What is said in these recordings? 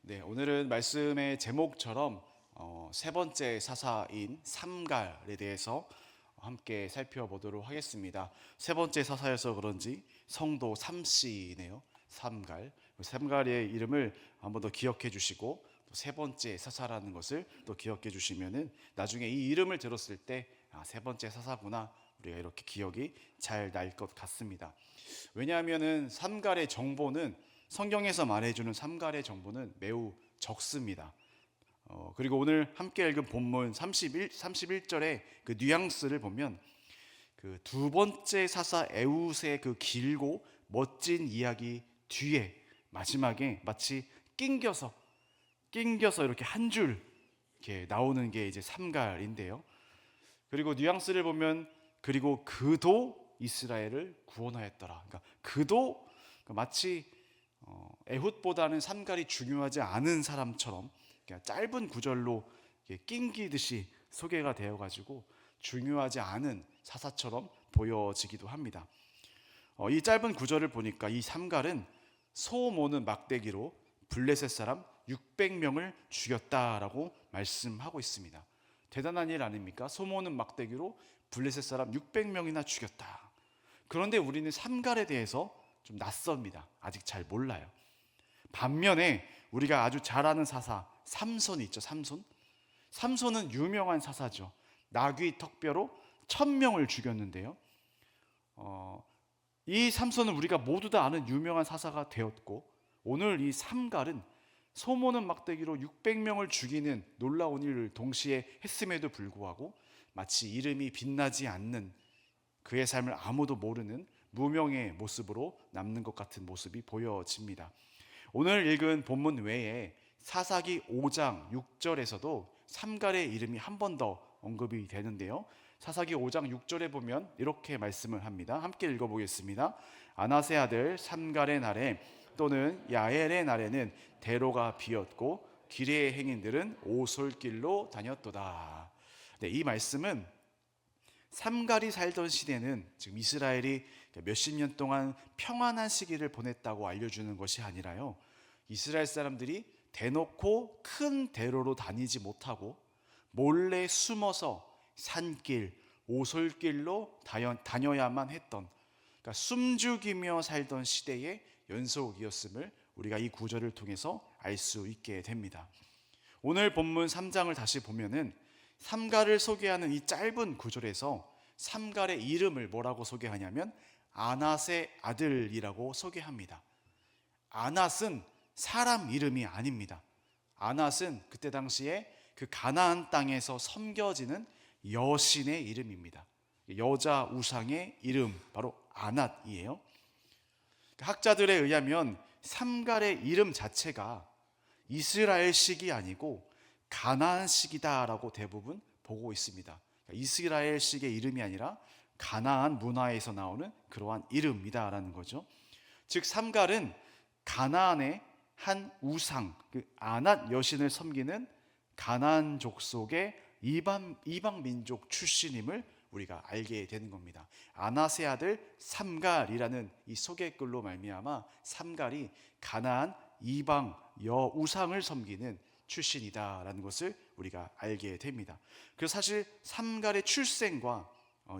네, 오늘은 말씀의 제목처럼 세 번째 사사인 삼갈에 대해서 함께 살펴보도록 하겠습니다. 세 번째 사사여서 그런지 성도 삼씨네요. 삼갈. 삼갈의 이름을 한번 더 기억해 주시고 또 세 번째 사사라는 것을 또 기억해 주시면은 나중에 이 이름을 들었을 때 세 번째 사사구나, 우리가 이렇게 기억이 잘 날 것 같습니다. 왜냐하면은 삼갈의 정보는, 성경에서 말해주는 삼갈의 정보는 매우 적습니다. 그리고 오늘 함께 읽은 본문 31절의 그 뉘앙스를 보면 그 두 번째 사사 에웃의 그 길고 멋진 이야기 뒤에 마지막에 마치 낑겨서 이렇게 한 줄 이렇게 나오는 게 이제 삼갈인데요. 그리고 뉘앙스를 보면 그리고 그도 이스라엘을 구원하였더라. 그러니까 그도 마치 에훗보다는 삼갈이 중요하지 않은 사람처럼 그냥 짧은 구절로 낑기듯이 소개가 되어가지고 중요하지 않은 사사처럼 보여지기도 합니다. 이 짧은 구절을 보니까 이 삼갈은 소 모는 막대기로 블레셋 사람 600명을 죽였다라고 말씀하고 있습니다. 대단한 일 아닙니까? 소 모는 막대기로 블레셋 사람 600명이나 죽였다. 그런데 우리는 삼갈에 대해서 좀 낯섭니다. 아직 잘 몰라요. 반면에 우리가 아주 잘 아는 사사 삼손이 있죠. 삼손은 유명한 사사죠. 나귀 턱뼈로 1000명을 죽였는데요. 이 삼손은 우리가 모두 다 아는 유명한 사사가 되었고, 오늘 이 삼갈은 소모는 막대기로 600명을 죽이는 놀라운 일을 동시에 했음에도 불구하고 마치 이름이 빛나지 않는, 그의 삶을 아무도 모르는 무명의 모습으로 남는 것 같은 모습이 보여집니다. 오늘 읽은 본문 외에 사사기 5장 6절에서도 삼갈의 이름이 한 번 더 언급이 되는데요. 사사기 5장 6절에 보면 이렇게 말씀을 합니다. 함께 읽어보겠습니다. 아나세 아들 삼갈의 날에 또는 야엘의 날에는 대로가 비었고 길의 행인들은 오솔길로 다녔도다. 네, 이 말씀은 삼갈이 살던 시대는 지금 이스라엘이 몇십 년 동안 평안한 시기를 보냈다고 알려주는 것이 아니라요, 이스라엘 사람들이 대놓고 큰 대로로 다니지 못하고 몰래 숨어서 산길, 오솔길로 다녀야만 했던, 그러니까 숨죽이며 살던 시대의 연속이었음을 우리가 이 구절을 통해서 알 수 있게 됩니다. 오늘 본문 3장을 다시 보면은 삼갈을 소개하는 이 짧은 구절에서 삼갈의 이름을 뭐라고 소개하냐면 아낫의 아들이라고 소개합니다. 아낫은 사람 이름이 아닙니다. 아낫은 그때 당시에 그 가나안 땅에서 섬겨지는 여신의 이름입니다. 여자 우상의 이름, 바로 아낫이에요. 학자들에 의하면 삼갈의 이름 자체가 이스라엘식이 아니고 가나안식이다라고 대부분 보고 있습니다. 이스라엘식의 이름이 아니라 가나안 문화에서 나오는 그러한 이름이다라는 거죠. 즉 삼갈은 가나안의 한 우상, 그 아낫 여신을 섬기는 가나안 족속의 이방 민족 출신임을 우리가 알게 되는 겁니다. 아낫의 아들 삼갈이라는 이 소개글로 말미암아 삼갈이 가나안 이방 우상을 섬기는 출신이다라는 것을 우리가 알게 됩니다. 그래서 사실 삼갈의 출생과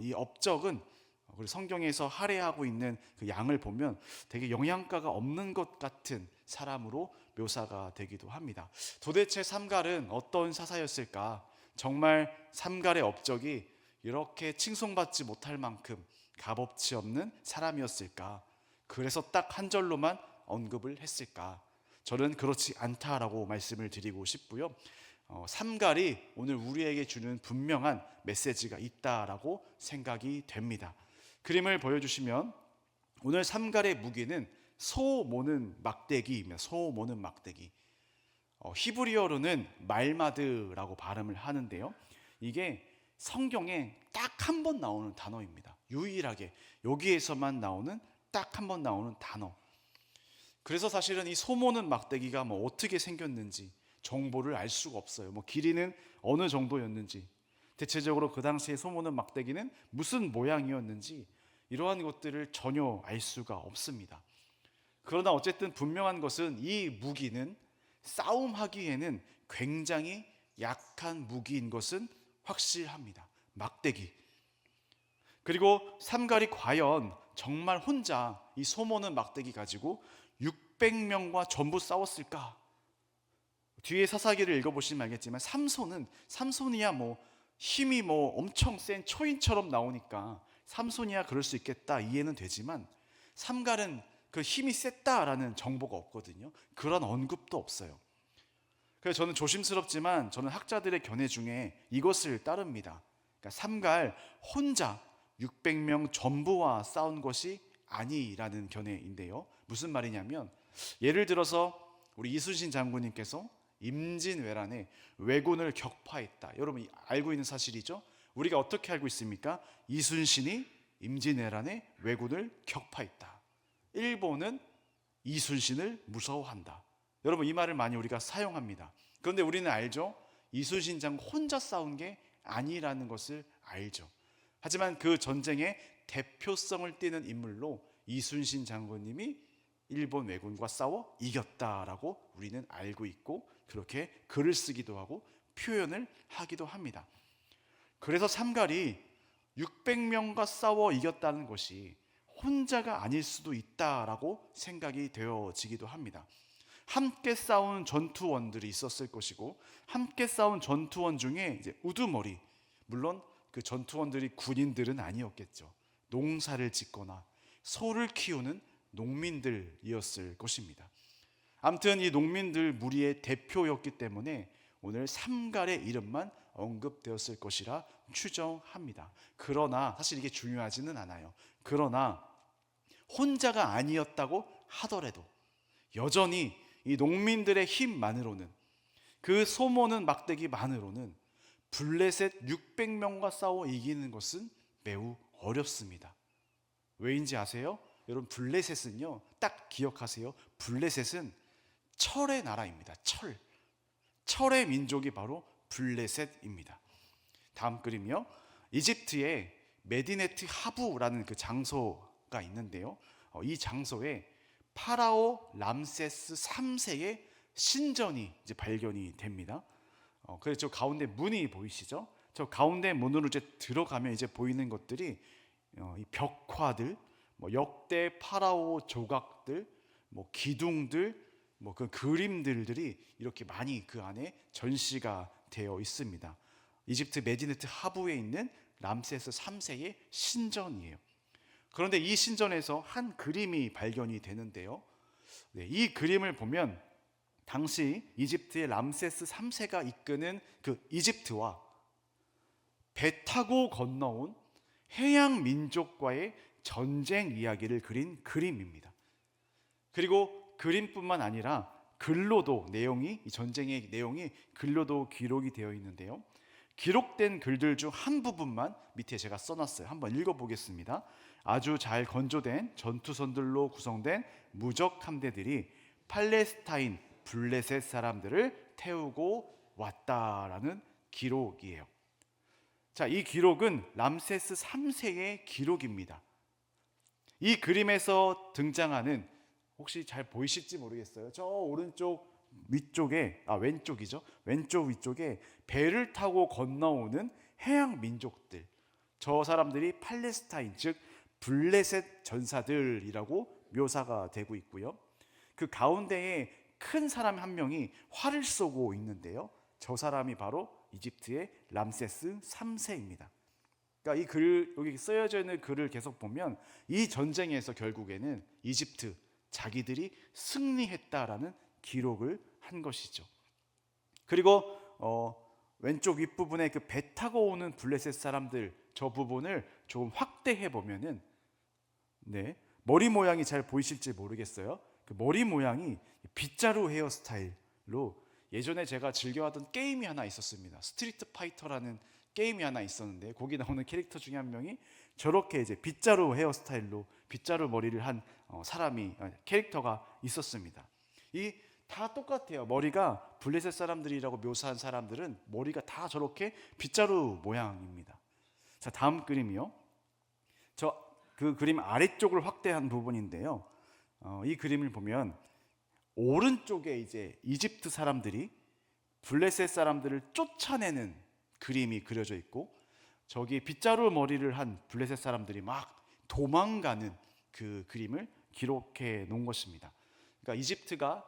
이 업적은, 그리고 성경에서 할애하고 있는 그 양을 보면 되게 영양가가 없는 것 같은 사람으로 묘사가 되기도 합니다. 도대체 삼갈은 어떤 사사였을까? 정말 삼갈의 업적이 이렇게 칭송받지 못할 만큼 값어치 없는 사람이었을까? 그래서 딱 한 절로만 언급을 했을까? 저는 그렇지 않다라고 말씀을 드리고 싶고요. 삼갈이 오늘 우리에게 주는 분명한 메시지가 있다라고 생각이 됩니다. 그림을 보여주시면 오늘 삼갈의 무기는 소 모는 막대기입니다. 소 모는 막대기. 히브리어로는 말마드라고 발음을 하는데요. 이게 성경에 딱 한 번 나오는 단어입니다. 유일하게 여기에서만 나오는, 딱 한 번 나오는 단어. 그래서 사실은 이 소모는 막대기가 어떻게 생겼는지 정보를 알 수가 없어요. 길이는 어느 정도였는지, 대체적으로 그 당시에 소모는 막대기는 무슨 모양이었는지, 이러한 것들을 전혀 알 수가 없습니다. 그러나 어쨌든 분명한 것은 이 무기는 싸움하기에는 굉장히 약한 무기인 것은 확실합니다. 막대기. 그리고 삼갈이 과연 정말 혼자 이 소모는 막대기 가지고 600명과 전부 싸웠을까? 뒤에 사사기를 읽어보시면 알겠지만 삼손이야 힘이 엄청 센 초인처럼 나오니까 삼손이야 그럴 수 있겠다, 이해는 되지만 삼갈은 그 힘이 셌다라는 정보가 없거든요. 그런 언급도 없어요. 그래서 저는 조심스럽지만 저는 학자들의 견해 중에 이것을 따릅니다. 그러니까 삼갈 혼자 600명 전부와 싸운 것이 아니라는 견해인데요. 무슨 말이냐면, 예를 들어서 우리 이순신 장군님께서 임진왜란에 왜군을 격파했다. 여러분 알고 있는 사실이죠? 우리가 어떻게 알고 있습니까? 이순신이 임진왜란에 왜군을 격파했다. 일본은 이순신을 무서워한다. 여러분 이 말을 많이 우리가 사용합니다. 그런데 우리는 알죠? 이순신 장군 혼자 싸운 게 아니라는 것을 알죠. 하지만 그 전쟁의 대표성을 띠는 인물로 이순신 장군님이 일본 왜군과 싸워 이겼다라고 우리는 알고 있고, 그렇게 글을 쓰기도 하고 표현을 하기도 합니다. 그래서 삼갈이 600명과 싸워 이겼다는 것이 혼자가 아닐 수도 있다라고 생각이 되어지기도 합니다. 함께 싸운 전투원들이 있었을 것이고, 함께 싸운 전투원 중에 이제 우두머리, 물론 그 전투원들이 군인들은 아니었겠죠. 농사를 짓거나 소를 키우는 농민들이었을 것입니다. 아무튼 이 농민들 무리의 대표였기 때문에 오늘 삼갈의 이름만 언급되었을 것이라 추정합니다. 그러나 사실 이게 중요하지는 않아요. 그러나 혼자가 아니었다고 하더라도 여전히 이 농민들의 힘만으로는, 그 소모는 막대기만으로는 블레셋 600명과 싸워 이기는 것은 매우 어렵습니다. 왜인지 아세요? 여러분 블레셋은요, 딱 기억하세요. 블레셋은 철의 나라입니다. 철의 민족이 바로 블레셋입니다. 다음 그림이요. 이집트에 메디네트 하부라는 그 장소가 있는데요. 이 장소에 파라오 람세스 3세의 신전이 이제 발견이 됩니다. 그래서 저 가운데 문이 보이시죠? 저 가운데 문으로 이제 들어가면 이제 보이는 것들이 이 벽화들, 역대 파라오 조각들, 기둥들, 그 그림들이 이렇게 많이 그 안에 전시가 되어 있습니다. 이집트 메디네트 하부에 있는 람세스 3세의 신전이에요. 그런데 이 신전에서 한 그림이 발견이 되는데요. 이 그림을 보면 당시 이집트의 람세스 3세가 이끄는 그 이집트와 배 타고 건너온 해양 민족과의 전쟁 이야기를 그린 그림입니다. 그리고 그림뿐만 아니라 글로도 이 전쟁의 내용이 글로도 기록이 되어 있는데요. 기록된 글들 중 한 부분만 밑에 제가 써놨어요. 한번 읽어보겠습니다. 아주 잘 건조된 전투선들로 구성된 무적 함대들이 팔레스타인 블레셋 사람들을 태우고 왔다라는 기록이에요. 자, 이 기록은 람세스 3세의 기록입니다. 이 그림에서 등장하는, 혹시 잘 보이실지 모르겠어요. 저 오른쪽 위쪽에, 왼쪽이죠. 왼쪽 위쪽에 배를 타고 건너오는 해양 민족들, 저 사람들이 팔레스타인, 즉 블레셋 전사들이라고 묘사가 되고 있고요. 그 가운데에 큰 사람 한 명이 활을 쏘고 있는데요. 저 사람이 바로 이집트의 람세스 3세입니다. 그러니까 이 글, 여기 쓰여져 있는 글을 계속 보면 이 전쟁에서 결국에는 이집트 자기들이 승리했다라는 기록을 한 것이죠. 그리고 왼쪽 윗부분에 그 배 타고 오는 블레셋 사람들, 저 부분을 조금 확대해 보면은 머리 모양이 잘 보이실지 모르겠어요. 그 머리 모양이 빗자루 헤어스타일로, 예전에 제가 즐겨하던 게임이 하나 있었습니다. 스트리트 파이터라는 게임이 하나 있었는데 거기 나오는 캐릭터 중에 한 명이 저렇게 이제 빗자루 헤어스타일로 빗자루 머리를 한 캐릭터가 있었습니다. 이 다 똑같아요. 머리가 블레셋 사람들이라고 묘사한 사람들은 머리가 다 저렇게 빗자루 모양입니다. 자, 다음 그림이요. 그 그림 아래쪽을 확대한 부분인데요. 이 그림을 보면 오른쪽에 이제 이집트 사람들이 블레셋 사람들을 쫓아내는 그림이 그려져 있고, 저기 빗자루 머리를 한 블레셋 사람들이 막 도망가는 그 그림을 기록해 놓은 것입니다. 그러니까 이집트가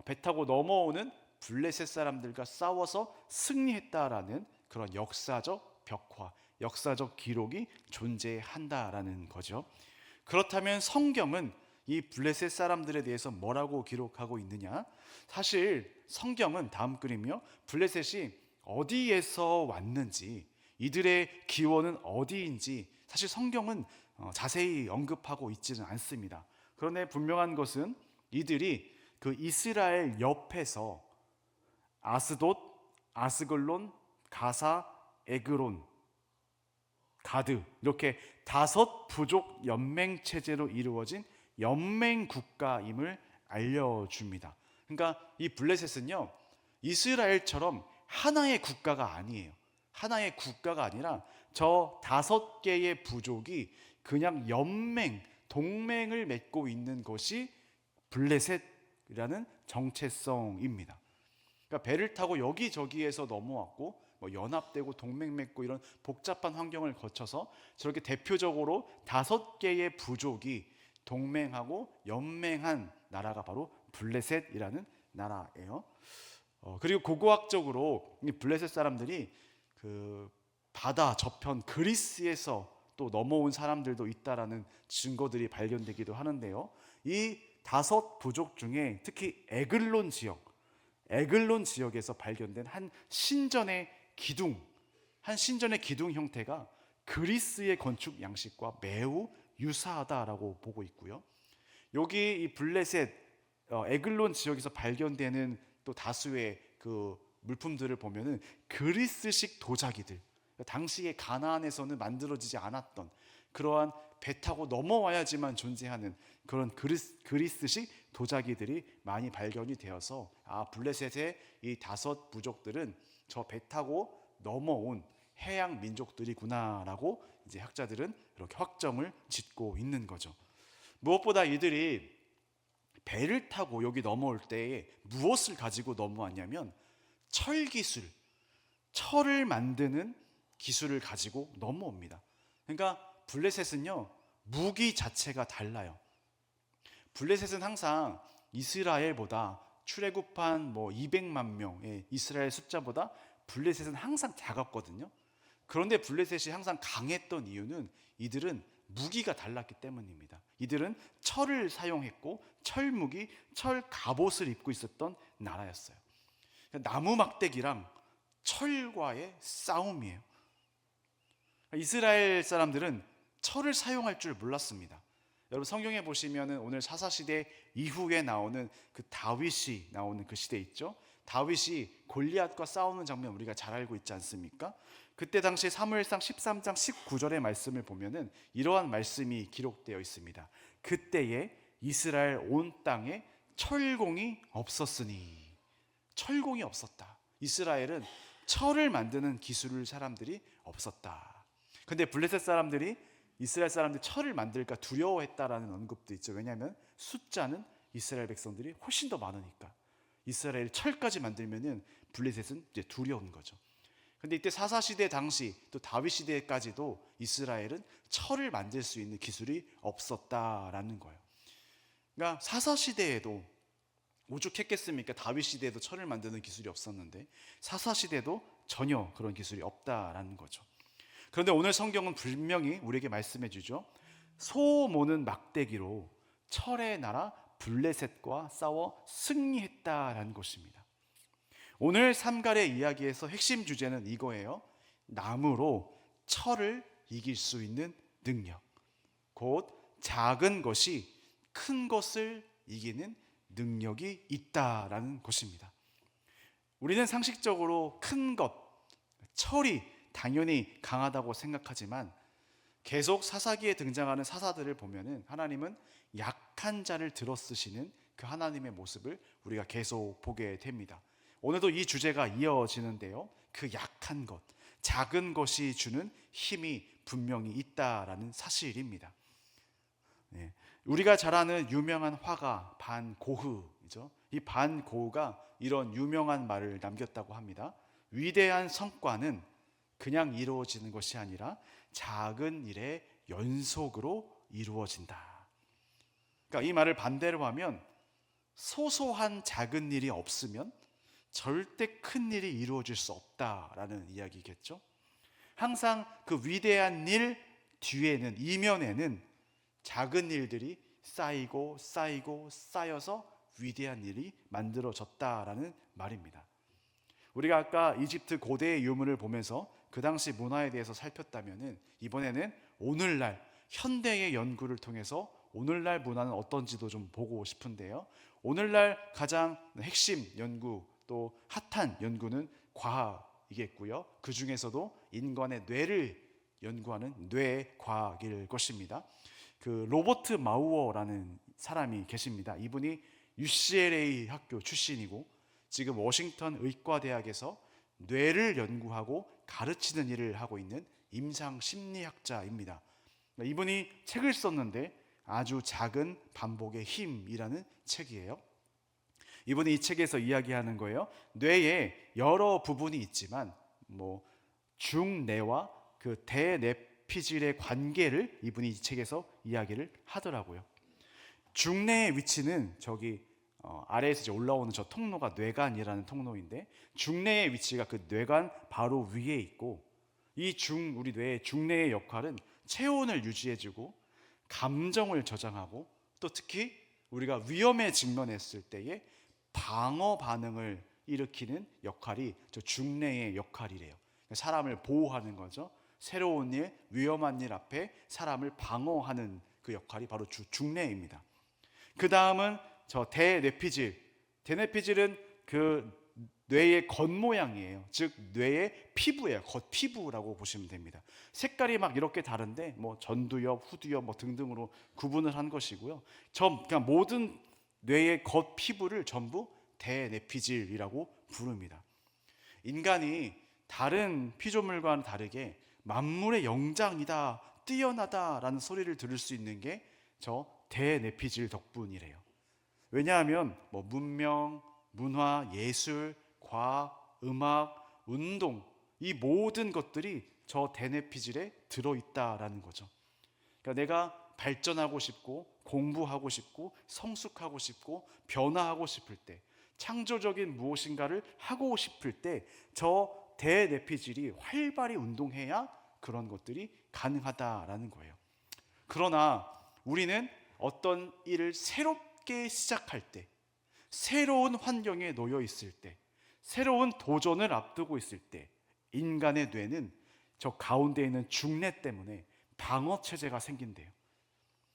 배 타고 넘어오는 블레셋 사람들과 싸워서 승리했다라는 그런 역사적 벽화, 역사적 기록이 존재한다라는 거죠. 그렇다면 성경은 이 블레셋 사람들에 대해서 뭐라고 기록하고 있느냐? 사실 성경은 다음 그림이요, 블레셋이 어디에서 왔는지, 이들의 기원은 어디인지 사실 성경은 자세히 언급하고 있지는 않습니다. 그런데 분명한 것은 이들이 그 이스라엘 옆에서 아스돗, 아스글론, 가사, 에그론, 가드, 이렇게 5부족 연맹 체제로 이루어진 연맹 국가임을 알려줍니다. 그러니까 이 블레셋은요, 이스라엘처럼 하나의 국가가 아니에요. 하나의 국가가 아니라 저 5개의 부족이 그냥 연맹, 동맹을 맺고 있는 것이 블레셋이라는 정체성입니다. 그러니까 배를 타고 여기저기에서 넘어왔고 뭐 연합되고 동맹 맺고 이런 복잡한 환경을 거쳐서 저렇게 대표적으로 5개의 부족이 동맹하고 연맹한 나라가 바로 블레셋이라는 나라예요. 그리고 고고학적으로 이 블레셋 사람들이 그 바다 저편 그리스에서 또 넘어온 사람들도 있다라는 증거들이 발견되기도 하는데요. 이 5부족 중에 특히 에글론 지역에서 발견된 한 신전의 기둥 형태가 그리스의 건축 양식과 매우 유사하다라고 보고 있고요. 여기 이 블레셋 에글론 지역에서 발견되는 또 다수의 그 물품들을 보면은 그리스식 도자기들, 당시에 가나안에서는 만들어지지 않았던 그러한 배 타고 넘어와야지만 존재하는 그런 그리스식 도자기들이 많이 발견이 되어서 블레셋의 이 5부족들은 저 배 타고 넘어온 해양 민족들이구나라고 이제 학자들은 이렇게 확정을 짓고 있는 거죠. 무엇보다 이들이 배를 타고 여기 넘어올 때에 무엇을 가지고 넘어왔냐면 철기술, 철을 만드는 기술을 가지고 넘어옵니다. 그러니까 블레셋은요, 무기 자체가 달라요. 블레셋은 항상 이스라엘보다 출애굽한 200만 명의 이스라엘 숫자보다 블레셋은 항상 작았거든요. 그런데 블레셋이 항상 강했던 이유는 이들은 무기가 달랐기 때문입니다. 이들은 철을 사용했고 철무기, 철 갑옷을 입고 있었던 나라였어요. 나무 막대기랑 철과의 싸움이에요. 이스라엘 사람들은 철을 사용할 줄 몰랐습니다. 여러분 성경에 보시면은 오늘 사사시대 이후에 나오는 그 다윗이 나오는 그 시대 있죠. 다윗이 골리앗과 싸우는 장면 우리가 잘 알고 있지 않습니까? 그때 당시 사무엘상 13장 19절의 말씀을 보면은 이러한 말씀이 기록되어 있습니다. 그때에 이스라엘 온 땅에 철공이 없었으니, 철공이 없었다. 이스라엘은 철을 만드는 기술을 사람들이 없었다. 근데 블레셋 사람들이 이스라엘 사람들이 철을 만들까 두려워했다라는 언급도 있죠. 왜냐하면 숫자는 이스라엘 백성들이 훨씬 더 많으니까. 이스라엘 철까지 만들면은 블레셋은 이제 두려운 거죠. 근데 이때 사사시대 당시 또 다윗 시대까지도 이스라엘은 철을 만들 수 있는 기술이 없었다라는 거예요. 그러니까 사사시대에도 오죽했겠습니까? 다윗 시대에도 철을 만드는 기술이 없었는데 사사시대도 전혀 그런 기술이 없다라는 거죠. 그런데 오늘 성경은 분명히 우리에게 말씀해 주죠. 소 모는 막대기로 철의 나라 블레셋과 싸워 승리했다라는 것입니다. 오늘 삼갈의 이야기에서 핵심 주제는 이거예요. 나무로 철을 이길 수 있는 능력, 곧 작은 것이 큰 것을 이기는 능력이 있다라는 것입니다. 우리는 상식적으로 큰 것, 철이 당연히 강하다고 생각하지만 계속 사사기에 등장하는 사사들을 보면은 하나님은 약한 자를 들어쓰시는 그 하나님의 모습을 우리가 계속 보게 됩니다. 오늘도 이 주제가 이어지는데요. 그 약한 것, 작은 것이 주는 힘이 분명히 있다라는 사실입니다. 우리가 잘 아는 유명한 화가 반 고흐 그죠? 이 반 고흐가 이런 유명한 말을 남겼다고 합니다. 위대한 성과는 그냥 이루어지는 것이 아니라 작은 일의 연속으로 이루어진다. 그러니까 이 말을 반대로 하면 소소한 작은 일이 없으면 절대 큰 일이 이루어질 수 없다라는 이야기겠죠. 항상 그 위대한 일 뒤에는, 이면에는 작은 일들이 쌓이고 쌓이고 쌓여서 위대한 일이 만들어졌다라는 말입니다. 우리가 아까 이집트 고대의 유물을 보면서 그 당시 문화에 대해서 살폈다면은, 이번에는 오늘날 현대의 연구를 통해서 오늘날 문화는 어떤지도 좀 보고 싶은데요. 오늘날 가장 핵심 연구, 또 핫한 연구는 과학이겠고요. 그 중에서도 인간의 뇌를 연구하는 뇌과학일 것입니다. 그 로버트 마우어라는 사람이 계십니다. 이분이 UCLA 학교 출신이고 지금 워싱턴 의과대학에서 뇌를 연구하고 가르치는 일을 하고 있는 임상 심리학자입니다. 이분이 책을 썼는데 아주 작은 반복의 힘이라는 책이에요. 이분이 이 책에서 이야기하는 거예요. 뇌에 여러 부분이 있지만 중뇌와 그 대뇌피질의 관계를 이분이 이 책에서 이야기를 하더라고요. 중뇌의 위치는 저기 아래에서 이제 올라오는 저 통로가 뇌관이라는 통로인데, 중뇌의 위치가 그 뇌관 바로 위에 있고, 우리 뇌의 중뇌의 역할은 체온을 유지해주고 감정을 저장하고, 또 특히 우리가 위험에 직면했을 때에 방어 반응을 일으키는 역할이 저 중뇌의 역할이래요. 사람을 보호하는 거죠. 새로운 일, 위험한 일 앞에 사람을 방어하는 그 역할이 바로 중뇌입니다. 그 다음은 저 대뇌피질. 대뇌피질은 그 뇌의 겉모양이에요. 즉 뇌의 피부예요. 겉피부라고 보시면 됩니다. 색깔이 막 이렇게 다른데 전두엽, 후두엽 등등으로 구분을 한 것이고요. 그냥 모든 뇌의 겉피부를 전부 대뇌피질이라고 부릅니다. 인간이 다른 피조물과는 다르게 만물의 영장이다, 뛰어나다라는 소리를 들을 수 있는 게 저 대뇌피질 덕분이래요. 왜냐하면 문명, 문화, 예술, 과학, 음악, 운동, 이 모든 것들이 저 대뇌피질에 들어있다라는 거죠. 그러니까 내가 발전하고 싶고 공부하고 싶고 성숙하고 싶고 변화하고 싶을 때, 창조적인 무엇인가를 하고 싶을 때 저 대뇌피질이 활발히 운동해야 그런 것들이 가능하다라는 거예요. 그러나 우리는 어떤 일을 새롭게 시작할 때, 새로운 환경에 놓여 있을 때, 새로운 도전을 앞두고 있을 때 인간의 뇌는 저 가운데 있는 중뇌 때문에 방어 체제가 생긴대요.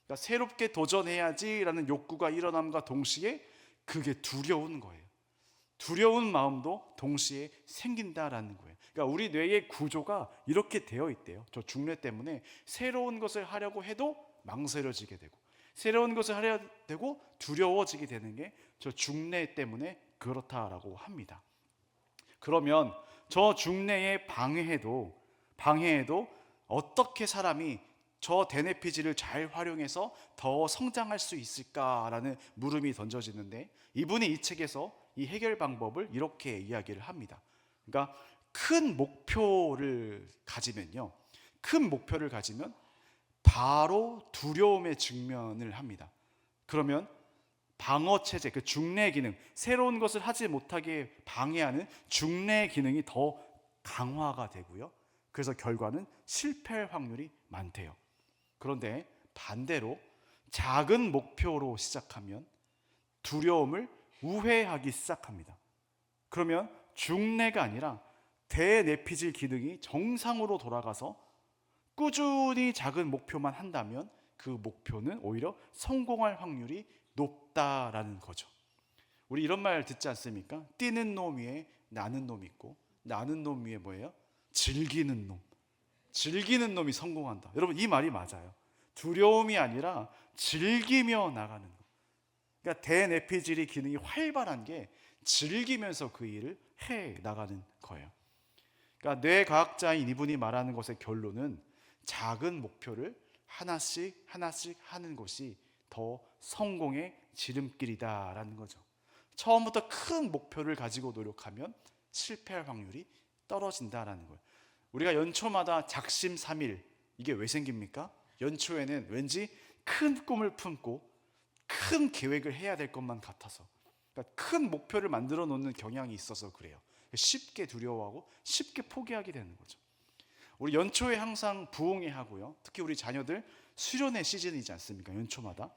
그러니까 새롭게 도전해야지라는 욕구가 일어남과 동시에 그게 두려운 거예요. 두려운 마음도 동시에 생긴다라는 거예요. 그러니까 우리 뇌의 구조가 이렇게 되어 있대요. 저 중뇌 때문에 새로운 것을 하려고 해도 망설여지게 되고, 새로운 것을 하려 되고 두려워지게 되는 게 저 중뇌 때문에 그렇다라고 합니다. 그러면 저 중뇌의 방해에도 어떻게 사람이 저 대뇌피질을 잘 활용해서 더 성장할 수 있을까라는 물음이 던져지는데, 이분이 이 책에서 이 해결 방법을 이렇게 이야기를 합니다. 그러니까 큰 목표를 가지면 바로 두려움에 직면을 합니다. 그러면 방어 체제, 그 중뇌 기능, 새로운 것을 하지 못하게 방해하는 중뇌 기능이 더 강화가 되고요. 그래서 결과는 실패할 확률이 많대요. 그런데 반대로 작은 목표로 시작하면 두려움을 우회하기 시작합니다. 그러면 중뇌가 아니라 대뇌피질 기능이 정상으로 돌아가서 꾸준히 작은 목표만 한다면 그 목표는 오히려 성공할 확률이 높다라는 거죠. 우리 이런 말 듣지 않습니까? 뛰는 놈 위에 나는 놈 있고, 나는 놈 위에 뭐예요? 즐기는 놈. 즐기는 놈이 성공한다. 여러분, 이 말이 맞아요. 두려움이 아니라 즐기며 나가는 것. 그러니까 대뇌피질의 기능이 활발한 게 즐기면서 그 일을 해 나가는 거예요. 그러니까 뇌과학자인 이분이 말하는 것의 결론은 작은 목표를 하나씩 하는 것이 더 성공의 지름길이다라는 거죠. 처음부터 큰 목표를 가지고 노력하면 실패할 확률이 떨어진다라는 거예요. 우리가 연초마다 작심삼일, 이게 왜 생깁니까? 연초에는 왠지 큰 꿈을 품고 큰 계획을 해야 될 것만 같아서, 그러니까 큰 목표를 만들어 놓는 경향이 있어서 그래요. 쉽게 두려워하고 쉽게 포기하게 되는 거죠. 우리 연초에 항상 부흥회 하고요, 특히 우리 자녀들 수련회 시즌이지 않습니까? 연초마다.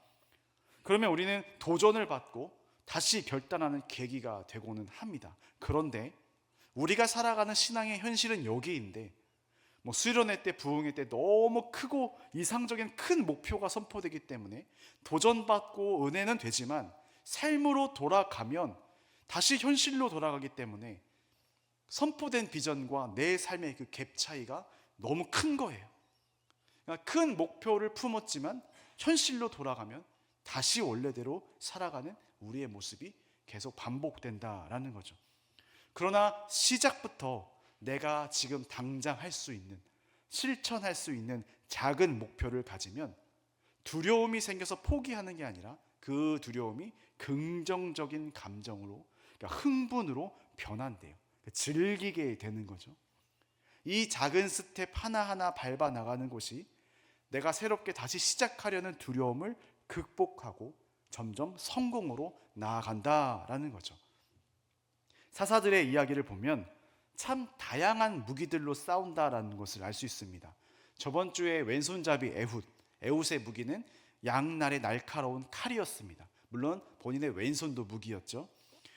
그러면 우리는 도전을 받고 다시 결단하는 계기가 되고는 합니다. 그런데 우리가 살아가는 신앙의 현실은 여기인데, 수련회 때, 부흥회 때 너무 크고 이상적인 큰 목표가 선포되기 때문에 도전받고 은혜는 되지만 삶으로 돌아가면 다시 현실로 돌아가기 때문에 선포된 비전과 내 삶의 그 갭 차이가 너무 큰 거예요. 그러니까 큰 목표를 품었지만 현실로 돌아가면 다시 원래대로 살아가는 우리의 모습이 계속 반복된다라는 거죠. 그러나 시작부터 내가 지금 당장 할 수 있는, 실천할 수 있는 작은 목표를 가지면 두려움이 생겨서 포기하는 게 아니라 그 두려움이 긍정적인 감정으로, 그러니까 흥분으로 변한대요. 즐기게 되는 거죠. 이 작은 스텝 하나하나 밟아 나가는 것이 내가 새롭게 다시 시작하려는 두려움을 극복하고 점점 성공으로 나아간다라는 거죠. 사사들의 이야기를 보면 참 다양한 무기들로 싸운다라는 것을 알 수 있습니다. 저번 주에 왼손잡이 에훗의 무기는 양날의 날카로운 칼이었습니다. 물론 본인의 왼손도 무기였죠.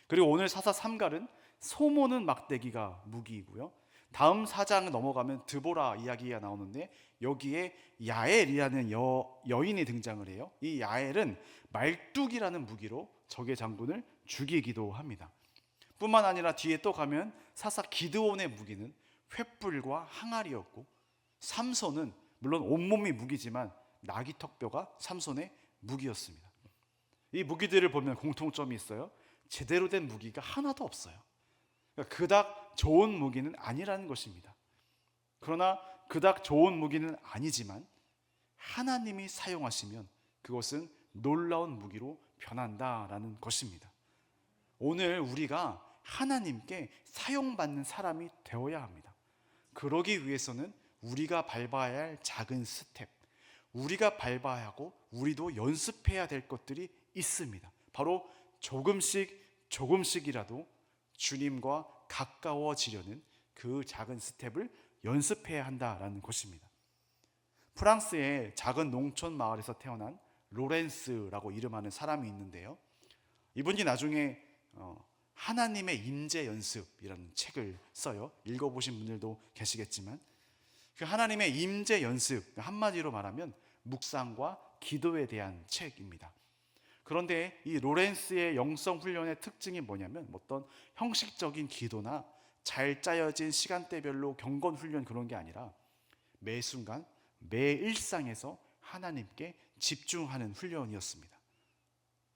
그리고 오늘 사사 3갈은 소모는 막대기가 무기이고요. 다음 4장 넘어가면 드보라 이야기가 나오는데 여기에 야엘이라는 여인이 등장을 해요. 이 야엘은 말뚝이라는 무기로 적의 장군을 죽이기도 합니다. 뿐만 아니라 뒤에 또 가면 사사 기드온의 무기는 횃불과 항아리였고, 삼손은 물론 온몸이 무기지만 나귀턱뼈가 삼손의 무기였습니다. 이 무기들을 보면 공통점이 있어요. 제대로 된 무기가 하나도 없어요. 그러니까 그닥 좋은 무기는 아니라는 것입니다. 그러나 그닥 좋은 무기는 아니지만 하나님이 사용하시면 그것은 놀라운 무기로 변한다라는 것입니다. 오늘 우리가 하나님께 사용받는 사람이 되어야 합니다. 그러기 위해서는 우리가 밟아야 할 작은 스텝, 우리가 밟아야 하고 우리도 연습해야 될 것들이 있습니다. 바로 조금씩이라도 주님과 가까워지려는 그 작은 스텝을 연습해야 한다라는 것입니다. 프랑스의 작은 농촌 마을에서 태어난 로렌스라고 이름하는 사람이 있는데요. 이분이 나중에 하나님의 임재 연습이라는 책을 써요. 읽어보신 분들도 계시겠지만 그 하나님의 임재 연습, 한마디로 말하면 묵상과 기도에 대한 책입니다. 그런데 이 로렌스의 영성 훈련의 특징이 뭐냐면 어떤 형식적인 기도나 잘 짜여진 시간대별로 경건 훈련 그런 게 아니라 매 순간 매 일상에서 하나님께 집중하는 훈련이었습니다.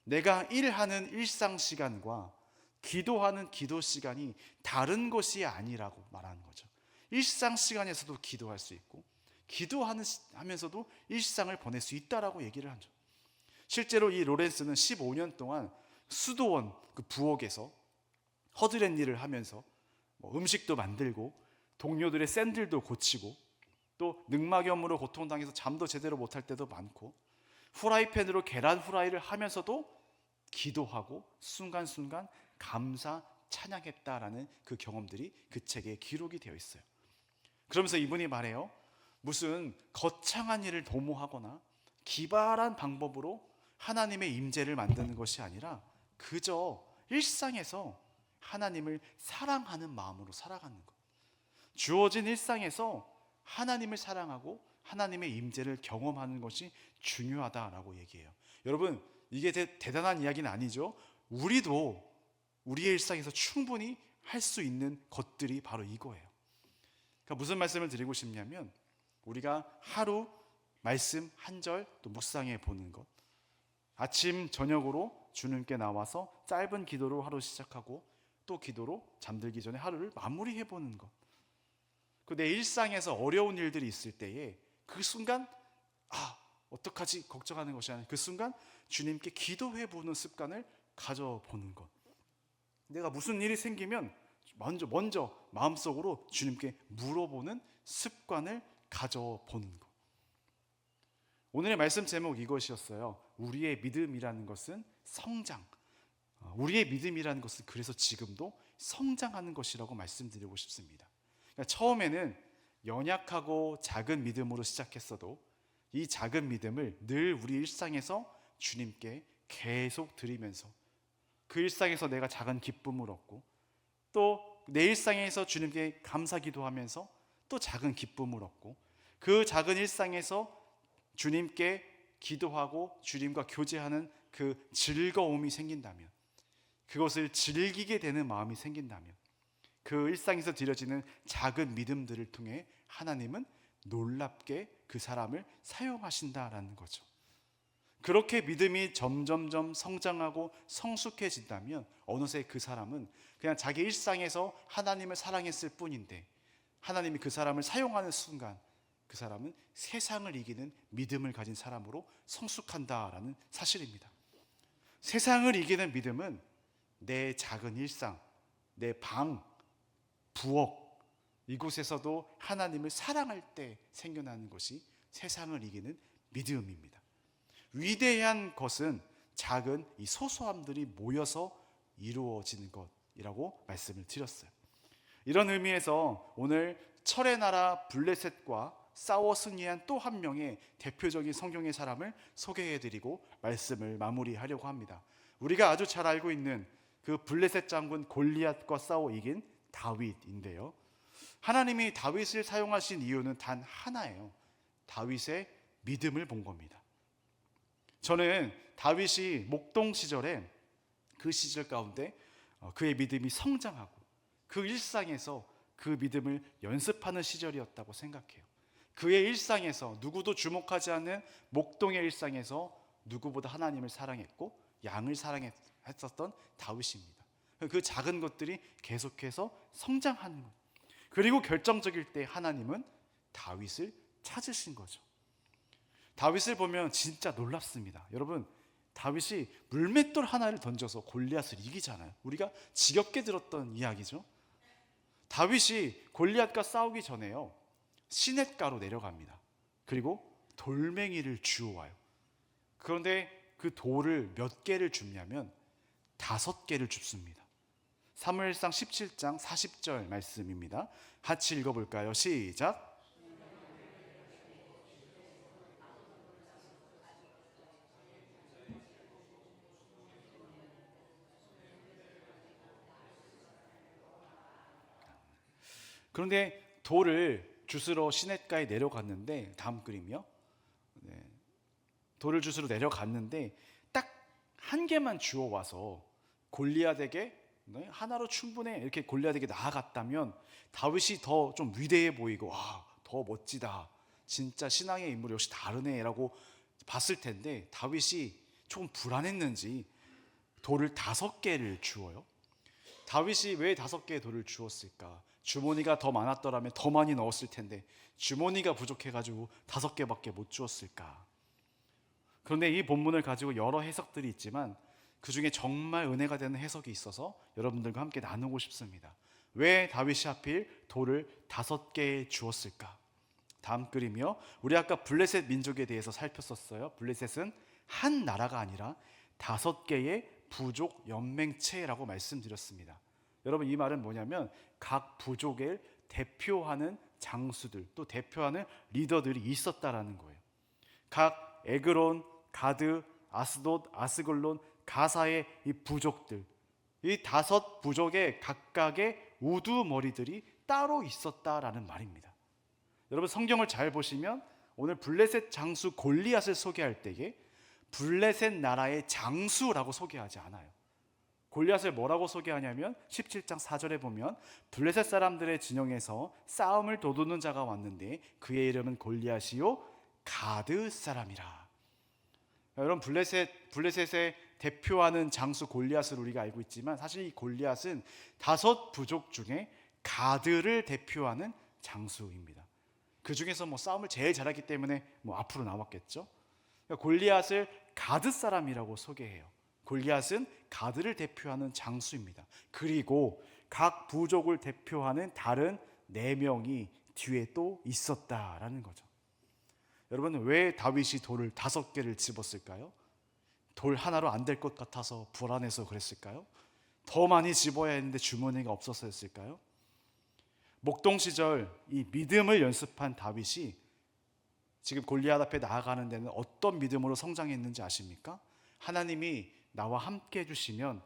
내가 일하는 일상 시간과 기도하는 기도 시간이 다른 것이 아니라고 말하는 거죠. 일상 시간에서도 기도할 수 있고 기도하면서도 일상을 보낼 수 있다라고 얘기를 하죠. 실제로 이 로렌스는 15년 동안 수도원 그 부엌에서 허드렛 일을 하면서 음식도 만들고 동료들의 샌들도 고치고 또 늑막염으로 고통당해서 잠도 제대로 못할 때도 많고 후라이팬으로 계란 후라이를 하면서도 기도하고 순간순간 감사 찬양했다라는 그 경험들이 그 책에 기록이 되어 있어요. 그러면서 이분이 말해요. 무슨 거창한 일을 도모하거나 기발한 방법으로 하나님의 임재를 만드는 것이 아니라 그저 일상에서 하나님을 사랑하는 마음으로 살아가는 것. 주어진 일상에서 하나님을 사랑하고 하나님의 임재를 경험하는 것이 중요하다라고 얘기해요. 여러분, 이게 대단한 이야기는 아니죠. 우리도 우리의 일상에서 충분히 할 수 있는 것들이 바로 이거예요. 그러니까 무슨 말씀을 드리고 싶냐면 우리가 하루 말씀 한 절 또 묵상해 보는 것, 아침 저녁으로 주님께 나와서 짧은 기도로 하루 시작하고 또 기도로 잠들기 전에 하루를 마무리해 보는 것, 내 일상에서 어려운 일들이 있을 때에 그 순간 어떡하지 걱정하는 것이 아니라 그 순간 주님께 기도해 보는 습관을 가져보는 것, 내가 무슨 일이 생기면 먼저 마음속으로 주님께 물어보는 습관을 가져보는 것. 오늘의 말씀 제목 이것이었어요. 우리의 믿음이라는 것은 성장. 우리의 믿음이라는 것은 그래서 지금도 성장하는 것이라고 말씀드리고 싶습니다. 그러니까 처음에는 연약하고 작은 믿음으로 시작했어도 이 작은 믿음을 늘 우리 일상에서 주님께 계속 드리면서 그 일상에서 내가 작은 기쁨을 얻고 또 내 일상에서 주님께 감사 기도하면서 또 작은 기쁨을 얻고 그 작은 일상에서 주님께 기도하고 주님과 교제하는 그 즐거움이 생긴다면, 그것을 즐기게 되는 마음이 생긴다면, 그 일상에서 드려지는 작은 믿음들을 통해 하나님은 놀랍게 그 사람을 사용하신다라는 거죠. 그렇게 믿음이 점점점 성장하고 성숙해진다면 어느새 그 사람은 그냥 자기 일상에서 하나님을 사랑했을 뿐인데 하나님이 그 사람을 사용하는 순간 그 사람은 세상을 이기는 믿음을 가진 사람으로 성숙한다라는 사실입니다. 세상을 이기는 믿음은 내 작은 일상, 내 방, 부엌 이곳에서도 하나님을 사랑할 때 생겨나는 것이 세상을 이기는 믿음입니다. 위대한 것은 작은 이 소소함들이 모여서 이루어지는 것이라고 말씀을 드렸어요. 이런 의미에서 오늘 철의 나라 블레셋과 싸워 승리한 또 한 명의 대표적인 성경의 사람을 소개해드리고 말씀을 마무리하려고 합니다. 우리가 아주 잘 알고 있는 그 블레셋 장군 골리앗과 싸워 이긴 다윗인데요. 하나님이 다윗을 사용하신 이유는 단 하나예요. 다윗의 믿음을 본 겁니다. 저는 다윗이 목동 시절에 그 시절 가운데 그의 믿음이 성장하고 그 일상에서 그 믿음을 연습하는 시절이었다고 생각해요. 그의 일상에서 누구도 주목하지 않는 목동의 일상에서 누구보다 하나님을 사랑했고 양을 사랑했었던 다윗입니다. 그 작은 것들이 계속해서 성장하는 것. 그리고 결정적일 때 하나님은 다윗을 찾으신 거죠. 다윗을 보면 진짜 놀랍습니다. 여러분, 다윗이 물맷돌 하나를 던져서 골리앗을 이기잖아요. 우리가 지겹게 들었던 이야기죠. 다윗이 골리앗과 싸우기 전에요, 시냇가로 내려갑니다. 그리고 돌멩이를 주워와요. 그런데 그 돌을 몇 개를 줍냐면 5개를 줍습니다. 사무엘상 17장 40절 말씀입니다. 같이 읽어볼까요? 시작. 그런데 돌을 주스러 시냇가에 내려갔는데, 다음 그림이요. 돌을 주스러 내려갔는데 딱 한 개만 주워와서 골리앗에게 하나로 충분해 이렇게 골리앗에게 나아갔다면 다윗이 더 좀 위대해 보이고 더 멋지다, 진짜 신앙의 인물이 역시 다르네 라고 봤을 텐데 다윗이 조금 불안했는지 돌을 5개를 주어요. 다윗이 왜 5개의 돌을 주었을까? 주머니가 더 많았더라면 더 많이 넣었을 텐데 주머니가 부족해가지고 5개밖에 못 주었을까? 그런데 이 본문을 가지고 여러 해석들이 있지만 그 중에 정말 은혜가 되는 해석이 있어서 여러분들과 함께 나누고 싶습니다. 왜 다윗이 하필 돌을 5개 주었을까? 다음 그림이요. 우리 아까 블레셋 민족에 대해서 살폈었어요. 블레셋은 한 나라가 아니라 5개의 부족 연맹체라고 말씀드렸습니다. 여러분, 이 말은 뭐냐면 각 부족을 대표하는 장수들, 또 대표하는 리더들이 있었다라는 거예요. 각 에그론, 가드, 아스돗, 아스글론, 가사의 이 부족들, 이 5 부족의 각각의 우두머리들이 따로 있었다라는 말입니다. 여러분, 성경을 잘 보시면 오늘 블레셋 장수 골리앗을 소개할 때에 블레셋 나라의 장수라고 소개하지 않아요. 골리앗을 뭐라고 소개하냐면 17장 4절에 보면 블레셋 사람들의 진영에서 싸움을 도두는 자가 왔는데 그의 이름은 골리앗이요 가드 사람이라. 여러분, 블레셋의 대표하는 장수 골리앗을 우리가 알고 있지만 사실 이 골리앗은 5 부족 중에 가드를 대표하는 장수입니다. 그 중에서 싸움을 제일 잘했기 때문에 앞으로 나왔겠죠. 골리앗을 가드 사람이라고 소개해요. 골리앗은 가드를 대표하는 장수입니다. 그리고 각 부족을 대표하는 다른 4명이 뒤에 또 있었다라는 거죠. 여러분, 왜 다윗이 돌을 5개를 집었을까요? 돌 하나로 안 될 것 같아서 불안해서 그랬을까요? 더 많이 집어야 했는데 주머니가 없어서였을까요? 목동 시절 이 믿음을 연습한 다윗이 지금 골리앗 앞에 나아가는 데는 어떤 믿음으로 성장했는지 아십니까? 하나님이 나와 함께 해주시면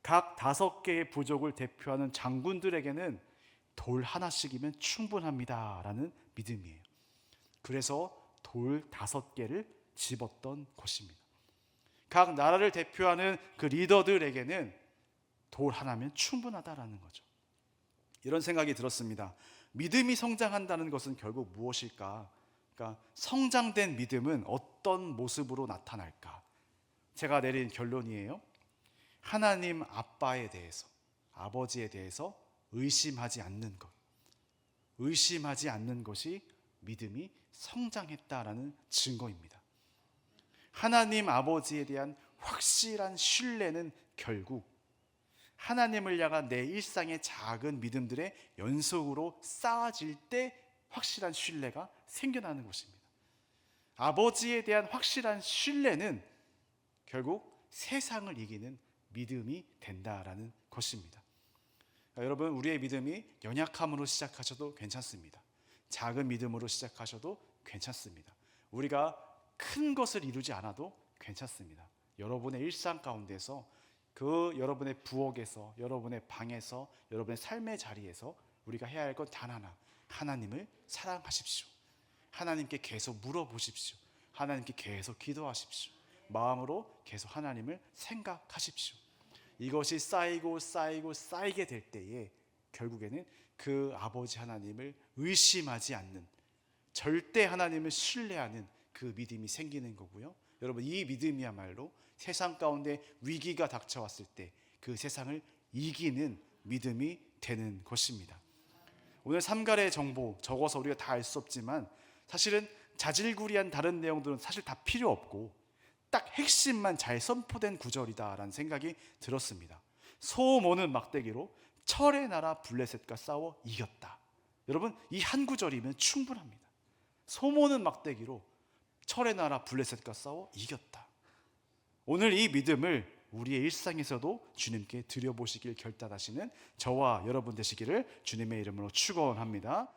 각 5개의 부족을 대표하는 장군들에게는 돌 하나씩이면 충분합니다 라는 믿음이에요. 그래서 돌 5개를 집었던 것입니다. 각 나라를 대표하는 그 리더들에게는 돌 하나면 충분하다라는 거죠. 이런 생각이 들었습니다. 믿음이 성장한다는 것은 결국 무엇일까? 그러니까 성장된 믿음은 어떤 모습으로 나타날까? 제가 내린 결론이에요. 하나님 아빠에 대해서, 아버지에 대해서 의심하지 않는 것. 의심하지 않는 것이 믿음이 성장했다라는 증거입니다. 하나님 아버지에 대한 확실한 신뢰는 결국 하나님을 향한 내 일상의 작은 믿음들의 연속으로 쌓아질 때 확실한 신뢰가 생겨나는 것입니다. 아버지에 대한 확실한 신뢰는 결국 세상을 이기는 믿음이 된다라는 것입니다. 여러분, 우리의 믿음이 연약함으로 시작하셔도 괜찮습니다. 작은 믿음으로 시작하셔도 괜찮습니다. 우리가 큰 것을 이루지 않아도 괜찮습니다. 여러분의 일상 가운데서, 그 여러분의 부엌에서, 여러분의 방에서, 여러분의 삶의 자리에서 우리가 해야 할 건 단 하나, 하나님을 사랑하십시오. 하나님께 계속 물어보십시오. 하나님께 계속 기도하십시오. 마음으로 계속 하나님을 생각하십시오. 이것이 쌓이고 쌓이고 쌓이게 될 때에 결국에는 그 아버지 하나님을 의심하지 않는, 절대 하나님을 신뢰하는 그 믿음이 생기는 거고요. 여러분, 이 믿음이야말로 세상 가운데 위기가 닥쳐왔을 때 그 세상을 이기는 믿음이 되는 것입니다. 오늘 3갈의 정보 적어서 우리가 다 알 수 없지만 사실은 자질구리한 다른 내용들은 사실 다 필요 없고 딱 핵심만 잘 선포된 구절이다라는 생각이 들었습니다. 소모는 막대기로 철의 나라 블레셋과 싸워 이겼다. 여러분, 이 한 구절이면 충분합니다. 소모는 막대기로 철의 나라 블레셋과 싸워 이겼다. 오늘 이 믿음을 우리의 일상에서도 주님께 드려보시길 결단하시는 저와 여러분 되시기를 주님의 이름으로 축원합니다.